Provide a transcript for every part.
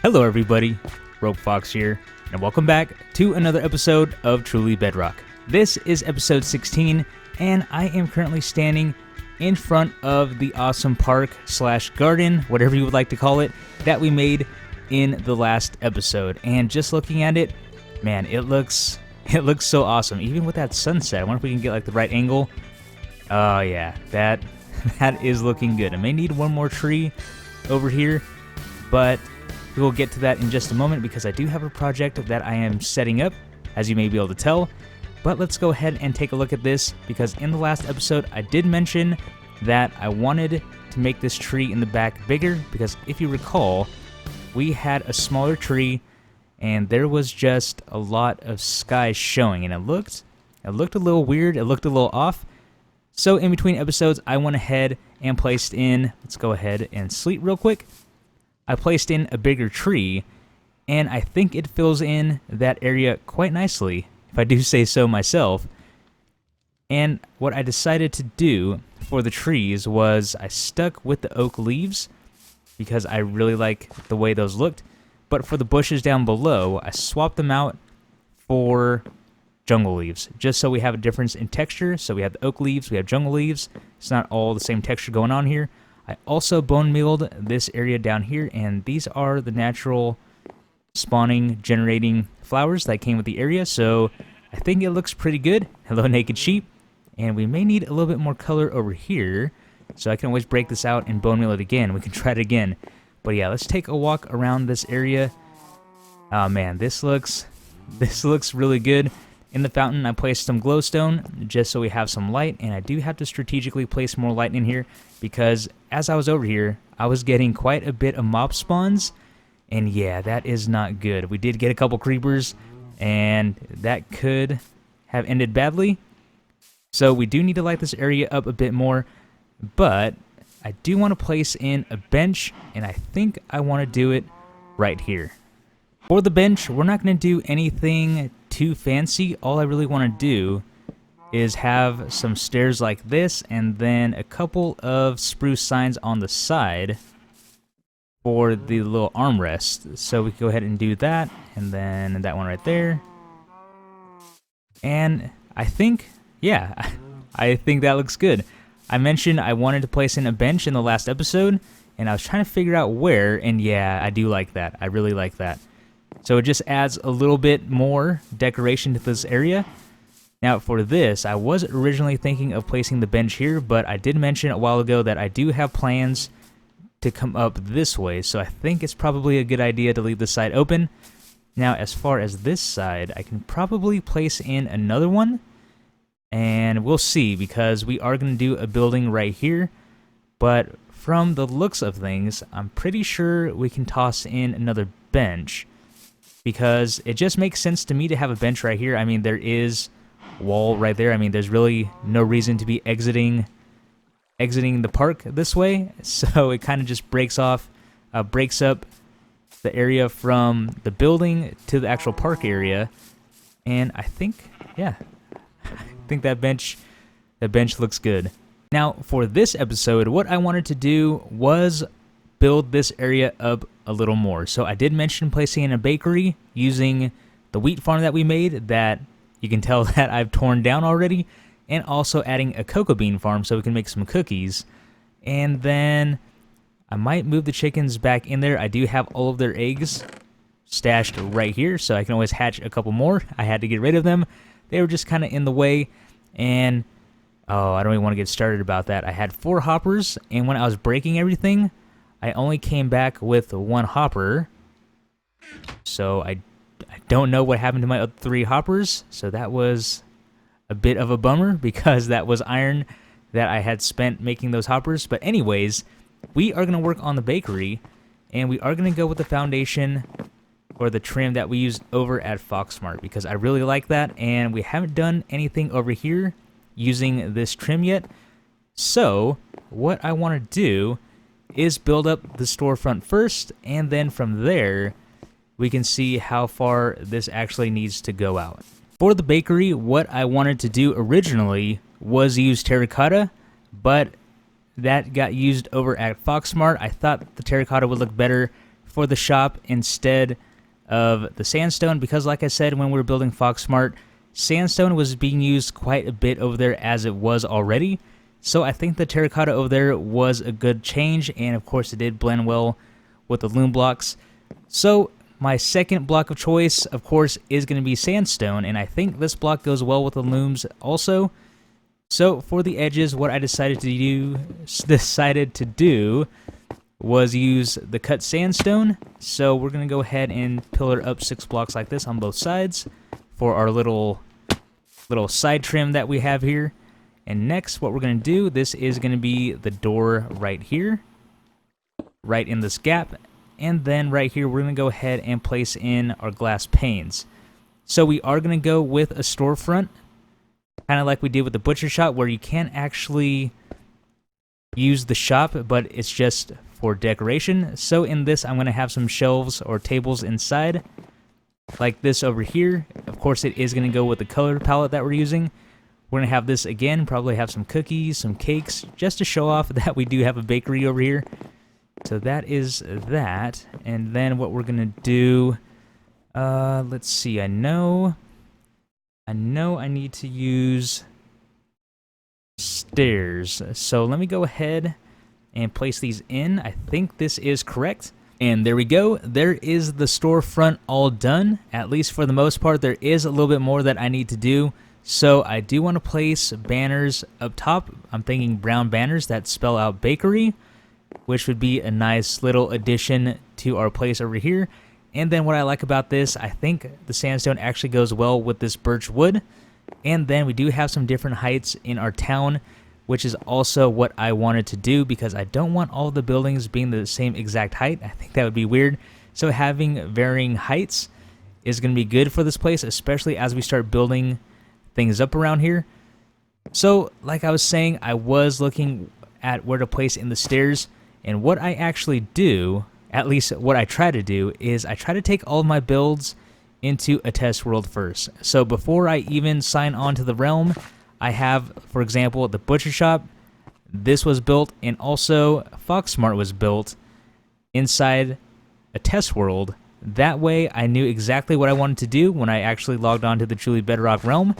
Hello everybody, Rope Fox here, and welcome back to another episode of Truly Bedrock. This is episode 16, and I am currently standing in front of the awesome park slash garden, whatever you would like to call it, that we made in the last episode. And just looking at it, man, it looks so awesome, even with that sunset. I wonder if we can get like the right angle. Oh yeah, that is looking good. I may need one more tree over here, but we will get to that in just a moment because I do have a project that I am setting up, as you may be able to tell. But let's go ahead and take a look at this because in the last episode I did mention that I wanted to make this tree in the back bigger because if you recall, we had a smaller tree and there was just a lot of sky showing and it looked a little weird, it looked a little off. So in between episodes I went ahead and placed in, let's go ahead and sleep real quick. I placed in a bigger tree, and I think it fills in that area quite nicely, if I do say so myself. And what I decided to do for the trees was I stuck with the oak leaves, because I really like the way those looked. But for the bushes down below, I swapped them out for jungle leaves, just so we have a difference in texture. So we have the oak leaves, we have jungle leaves. It's not all the same texture going on here. I also bone mealed this area down here, and these are the natural spawning generating flowers that came with the area, so I think it looks pretty good. Hello, naked sheep. And we may need a little bit more color over here, so I can always break this out and bone meal it again. We can try it again. But yeah, let's take a walk around this area. Oh man, this looks really good. In the fountain, I placed some glowstone just so we have some light, and I do have to strategically place more light in here because as I was over here, I was getting quite a bit of mob spawns, and yeah, that is not good. We did get a couple creepers, and that could have ended badly. So we do need to light this area up a bit more, but I do want to place in a bench, and I think I want to do it right here. For the bench, we're not going to do anything too fancy. All I really want to do is have some stairs like this and then a couple of spruce signs on the side for the little armrest. So we can go ahead and do that, and then that one right there. And I think, yeah, I think that looks good. I mentioned I wanted to place in a bench in the last episode, and I was trying to figure out where, and yeah, I do like that. I really like that. So it just adds a little bit more decoration to this area. Now for this, I was originally thinking of placing the bench here, but I did mention a while ago that I do have plans to come up this way, so I think it's probably a good idea to leave this side open. Now as far as this side, I can probably place in another one, and we'll see because we are going to do a building right here, but from the looks of things, I'm pretty sure we can toss in another bench. Because it just makes sense to me to have a bench right here. I mean, there is wall right there. I mean, there's really no reason to be exiting the park this way. So it kind of just breaks up the area from the building to the actual park area. And I think, yeah, I think that bench looks good. Now, for this episode, what I wanted to do was build this area up a little more. So I did mention placing in a bakery using the wheat farm that we made that you can tell that I've torn down already, and also adding a cocoa bean farm so we can make some cookies. And then I might move the chickens back in there. I do have all of their eggs stashed right here, so I can always hatch a couple more. I had to get rid of them. They were just kind of in the way, and oh, I don't even want to get started about that. I had 4 hoppers, and when I was breaking everything, I only came back with 1 hopper, so I don't know what happened to my other 3 hoppers, so that was a bit of a bummer because that was iron that I had spent making those hoppers. But anyways, we are going to work on the bakery, and we are going to go with the foundation or the trim that we used over at Foxmart because I really like that, and we haven't done anything over here using this trim yet. So what I want to do is build up the storefront first, and then from there we can see how far this actually needs to go out. For the bakery, what I wanted to do originally was use terracotta, but that got used over at Foxmart. I thought the terracotta would look better for the shop instead of the sandstone, because like I said, when we were building Fox Smart, sandstone was being used quite a bit over there as it was already. So I think the terracotta over there was a good change, and of course it did blend well with the loom blocks. So my second block of choice, of course, is going to be sandstone, and I think this block goes well with the looms also. So for the edges, what I decided to do was use the cut sandstone. So we're going to go ahead and pillar up 6 blocks like this on both sides for our little side trim that we have here. And next, what we're going to do, this is going to be the door right here, right in this gap. And then right here, we're going to go ahead and place in our glass panes. So we are going to go with a storefront, kind of like we did with the butcher shop, where you can't actually use the shop, but it's just for decoration. So in this, I'm going to have some shelves or tables inside, like this over here. Of course, it is going to go with the color palette that we're using. We're going to have this again, probably have some cookies, some cakes, just to show off that we do have a bakery over here. So that is that. And then what we're going to do, let's see, I know I need to use stairs. So let me go ahead and place these in. I think this is correct. And there we go. There is the storefront all done, at least for the most part. There is a little bit more that I need to do. So I do want to place banners up top. I'm thinking brown banners that spell out bakery, which would be a nice little addition to our place over here. And then what I like about this, I think the sandstone actually goes well with this birch wood. And then we do have some different heights in our town, which is also what I wanted to do, because I don't want all the buildings being the same exact height. I think that would be weird. So having varying heights is going to be good for this place, especially as we start building things up around here. So like I was saying, I was looking at where to place in the stairs, and what I actually do, at least what I try to do, is I try to take all of my builds into a test world first. So before I even sign on to the realm, I have, for example, the butcher shop. This was built, and also Fox Smart was built inside a test world. That way I knew exactly what I wanted to do when I actually logged on to the Truly Bedrock realm.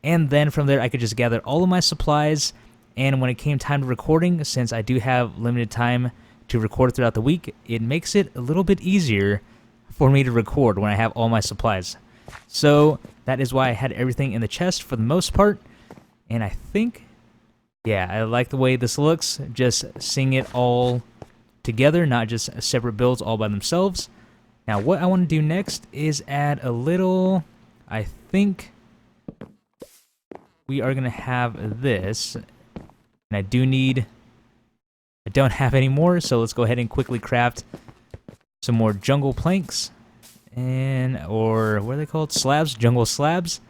And then from there, I could just gather all of my supplies. And when it came time to recording, since I do have limited time to record throughout the week, it makes it a little bit easier for me to record when I have all my supplies. So that is why I had everything in the chest for the most part. And I think, yeah, I like the way this looks, just seeing it all together, not just separate builds all by themselves. Now what I want to do next is add a little, I think we are going to have this, and I don't have any more, so let's go ahead and quickly craft some more jungle planks, or what are they called? Slabs, jungle slabs.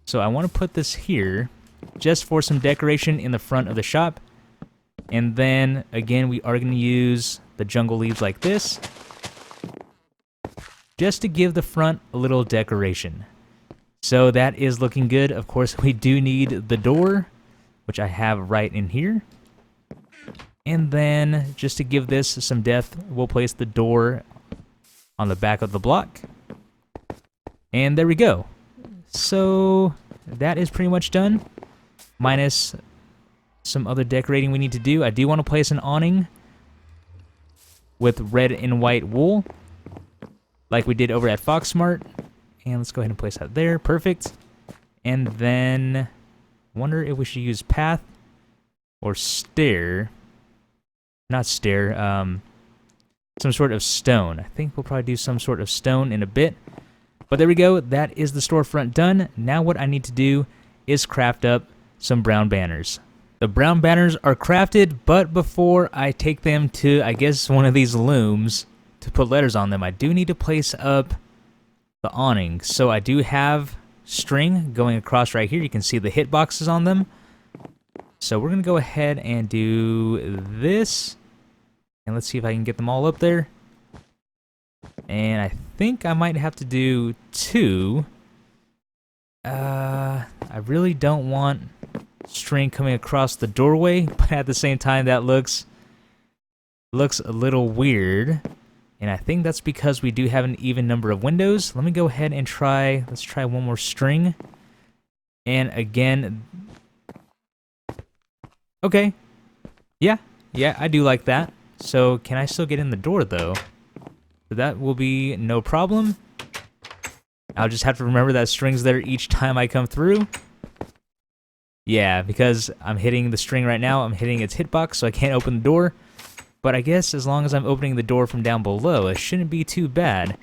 So I want to put this here just for some decoration in the front of the shop. And then again, we are going to use the jungle leaves like this, just to give the front a little decoration. So that is looking good. Of course, we do need the door, which I have right in here. And then just to give this some depth, we'll place the door on the back of the block. And there we go. So that is pretty much done, minus some other decorating we need to do. I do want to place an awning with red and white wool, like we did over at Fox Smart. And let's go ahead and place that there. Perfect. And then wonder if we should use path or stair. Not stair, some sort of stone. I think we'll probably do some sort of stone in a bit. But there we go. That is the storefront done. Now what I need to do is craft up some brown banners. The brown banners are crafted, but before I take them to, I guess, one of these looms to put letters on them, I do need to place up the awning. So I do have string going across right here. You can see the hit boxes on them. So we're going to go ahead and do this. And let's see if I can get them all up there. And I think I might have to do 2. I really don't want string coming across the doorway, but at the same time that looks looks a little weird. And I think that's because we do have an even number of windows. Let me go ahead and let's try one more string. And again, okay. Yeah, I do like that. So can I still get in the door though? That will be no problem. I'll just have to remember that string's there each time I come through. Yeah, because I'm hitting the string right now, I'm hitting its hitbox, so I can't open the door. But I guess as long as I'm opening the door from down below, it shouldn't be too bad.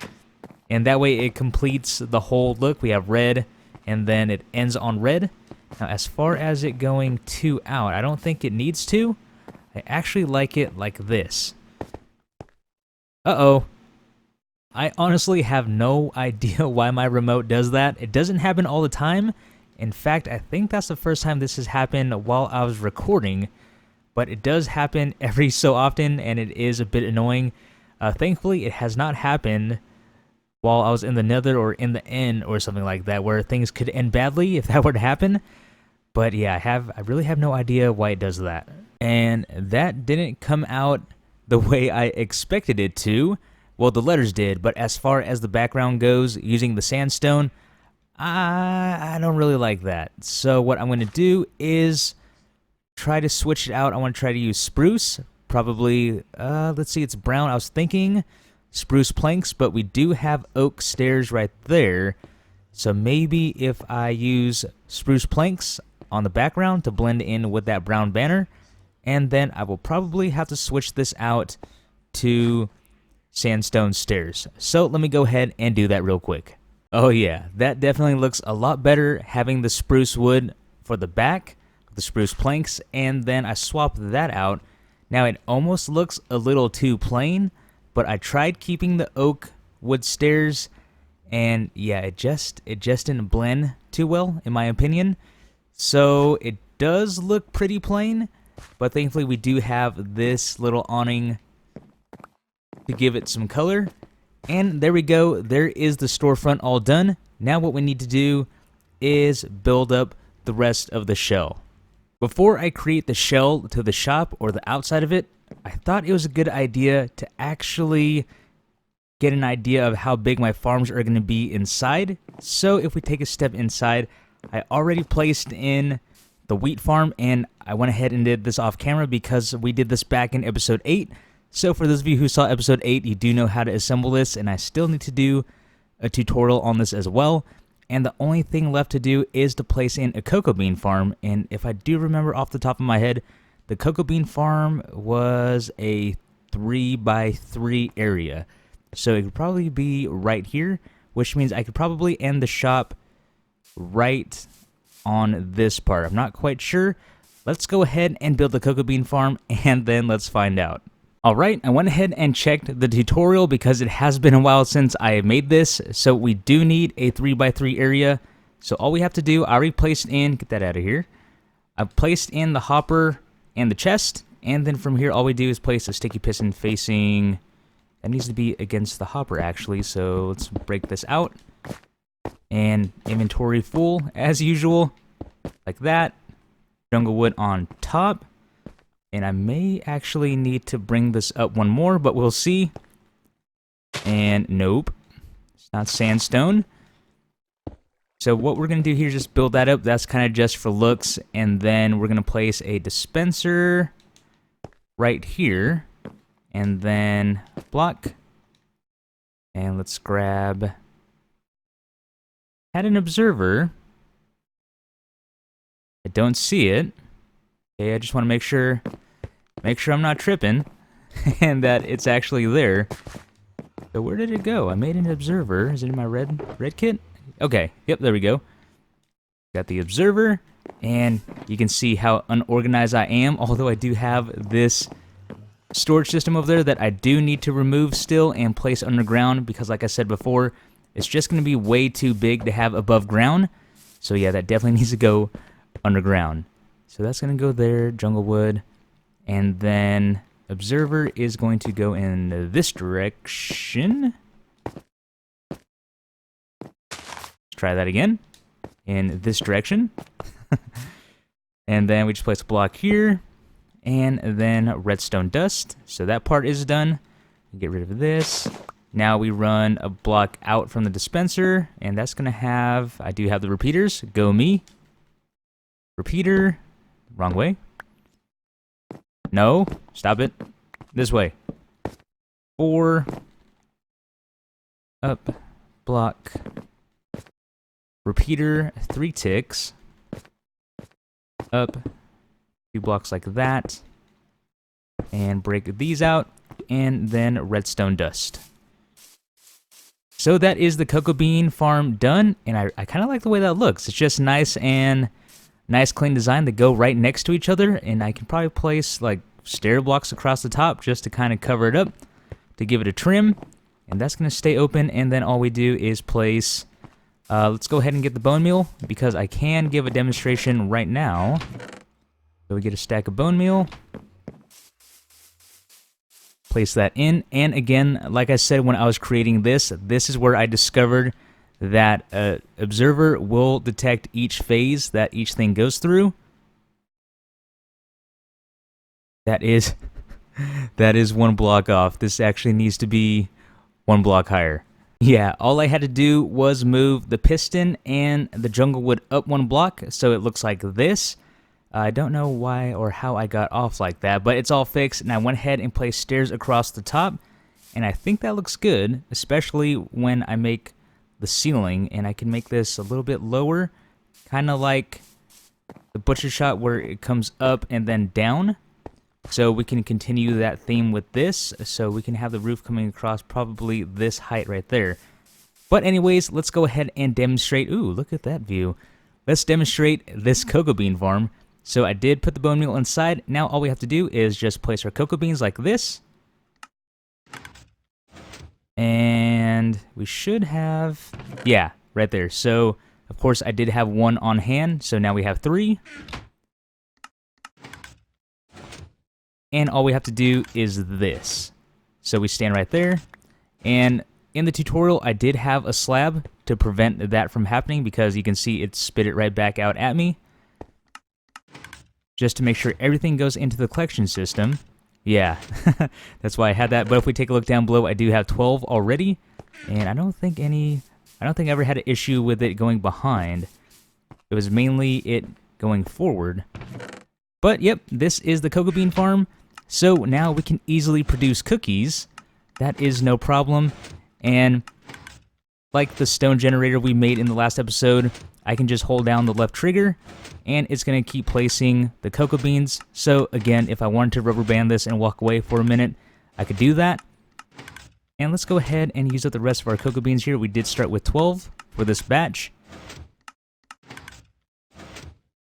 And that way it completes the whole look. We have red, and then it ends on red. Now, as far as it going 2 out, I don't think it needs to. I actually like it like this. Uh-oh. I honestly have no idea why my remote does that. It doesn't happen all the time. In fact, I think that's the first time this has happened while I was recording. But it does happen every so often, and it is a bit annoying. Thankfully, it has not happened while I was in the nether or in the end or something like that, where things could end badly if that were to happen. But yeah, I really have no idea why it does that. And that didn't come out the way I expected it to. Well, the letters did, but as far as the background goes, using the sandstone, I don't really like that. So what I'm going to do is try to switch it out. I want to try to use spruce. Probably, let's see, it's brown. I was thinking spruce planks, but we do have oak stairs right there. So maybe if I use spruce planks on the background to blend in with that brown banner, and then I will probably have to switch this out to sandstone stairs. So let me go ahead and do that real quick. Oh yeah, that definitely looks a lot better having the spruce wood for the back, the spruce planks, and then I swapped that out. Now it almost looks a little too plain, but I tried keeping the oak wood stairs, and yeah, it just didn't blend too well in my opinion. So it does look pretty plain, but thankfully we do have this little awning to give it some color. And there we go, there is the storefront all done. Now what we need to do is build up the rest of the shell. Before I create the shell to the shop or the outside of it, I thought it was a good idea to actually get an idea of how big my farms are going to be inside. So if we take a step inside, I already placed in the wheat farm, and I went ahead and did this off camera because we did this back in episode 8. So for those of you who saw episode 8, you do know how to assemble this, and I still need to do a tutorial on this as well. And the only thing left to do is to place in a cocoa bean farm. And if I do remember off the top of my head, the cocoa bean farm was a 3x3 area. So it could probably be right here, which means I could probably end the shop right on this part. I'm not quite sure. Let's go ahead and build the cocoa bean farm, and then let's find out. Alright, I went ahead and checked the tutorial because it has been a while since I made this, so we do need a 3x3 area. So all we have to do, I already placed in, get that out of here, I've placed in the hopper and the chest, and then from here all we do is place a sticky piston facing, that needs to be against the hopper actually, so let's break this out, and inventory full as usual, like that, jungle wood on top. And I may actually need to bring this up one more, but we'll see. And nope, it's not sandstone. So what we're going to do here is just build that up. That's kind of just for looks. And then we're going to place a dispenser right here. And then block. And let's grab... Had an observer. I don't see it. Okay, I just want to make sure I'm not tripping and that it's actually there. So where did it go? I made an observer. Is it in my red kit? Okay, yep, there we go. Got the observer, and you can see how unorganized I am, although I do have this storage system over there that I do need to remove still and place underground because, like I said before, it's just going to be way too big to have above ground. So yeah, that definitely needs to go underground. So that's going to go there, jungle wood, and then observer is going to go in this direction. Let's try that again, in this direction. And then we just place a block here, and then redstone dust. So that part is done. Get rid of this. Now we run a block out from the dispenser, and that's going to have, I do have the repeaters. Go me. Repeater. Wrong way. No, stop it. This way. 4. Up. Block. Repeater. 3 ticks. Up. 2 blocks like that. And break these out. And then redstone dust. So that is the cocoa bean farm done, and I kind of like the way that looks. It's just nice and nice clean design that go right next to each other, and I can probably place like stair blocks across the top just to kind of cover it up, to give it a trim, and that's going to stay open, and then all we do is place, let's go ahead and get the bone meal, because I can give a demonstration right now. So we get a stack of bone meal. Place that in, and again, like I said when I was creating this is where I discovered that observer will detect each phase that each thing goes through. That is that is 1 block off. This actually needs to be 1 block higher. Yeah, all I had to do was move the piston and the jungle wood up 1 block, so it looks like this. I don't know why or how I got off like that, but it's all fixed, and I went ahead and placed stairs across the top, and I think that looks good, especially when I make the ceiling, and I can make this a little bit lower, kind of like the butcher shop where it comes up and then down. So we can continue that theme with this, so we can have the roof coming across probably this height right there. But anyways, let's go ahead and demonstrate. Ooh, look at that view. Let's demonstrate this cocoa bean farm. So I did put the bone meal inside. Now all we have to do is just place our cocoa beans like this. And we should have, yeah, right there. So, of course, I did have 1 on hand. So now we have 3. And all we have to do is this. So we stand right there. And in the tutorial, I did have a slab to prevent that from happening, because you can see it spit it right back out at me. Just to make sure everything goes into the collection system. Yeah, that's why I had that. But if we take a look down below, I do have 12 already, and I don't think I ever had an issue with it going behind. It was mainly it going forward. But yep, this is the cocoa bean farm. So now we can easily produce cookies. That is no problem. And like the stone generator we made in the last episode, I can just hold down the left trigger, and it's going to keep placing the cocoa beans. So again, if I wanted to rubber band this and walk away for a minute, I could do that. And let's go ahead and use up the rest of our cocoa beans here. We did start with 12 for this batch.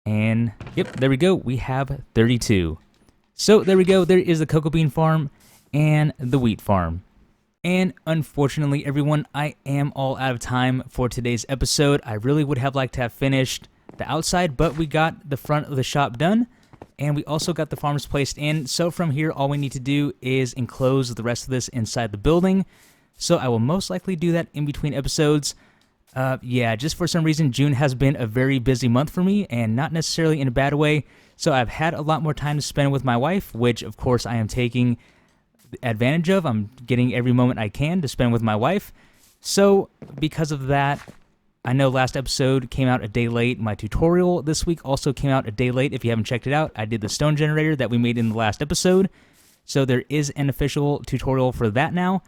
And yep, there we go. We have 32. So there we go. There is the cocoa bean farm and the wheat farm. And unfortunately, everyone, I am all out of time for today's episode. I really would have liked to have finished the outside, but we got the front of the shop done, and we also got the farms placed in. So from here, all we need to do is enclose the rest of this inside the building. So I will most likely do that in between episodes. Yeah, just for some reason, June has been a very busy month for me, and not necessarily in a bad way. So I've had a lot more time to spend with my wife, which of course I am taking advantage of. I'm getting every moment I can to spend with my wife. So because of that, I know last episode came out a day late. My tutorial this week also came out a day late. If you haven't checked it out, I did the stone generator that we made in the last episode. So there is an official tutorial for that now.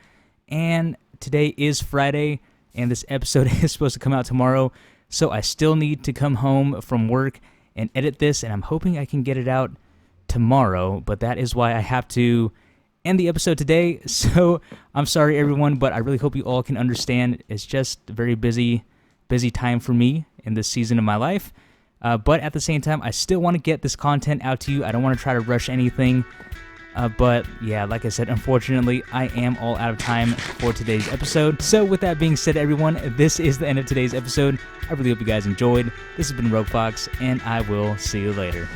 And today is Friday, and this episode is supposed to come out tomorrow. So I still need to come home from work and edit this, and I'm hoping I can get it out tomorrow. But that is why I have to end the episode today. So I'm sorry, everyone, but I really hope you all can understand. It's just a very busy time for me in this season of my life. But at the same time, I still want to get this content out to you. I don't want to try to rush anything. But yeah, like I said, unfortunately, I am all out of time for today's episode. So with that being said, everyone, this is the end of today's episode. I really hope you guys enjoyed. This has been Rogue Fox, and I will see you later.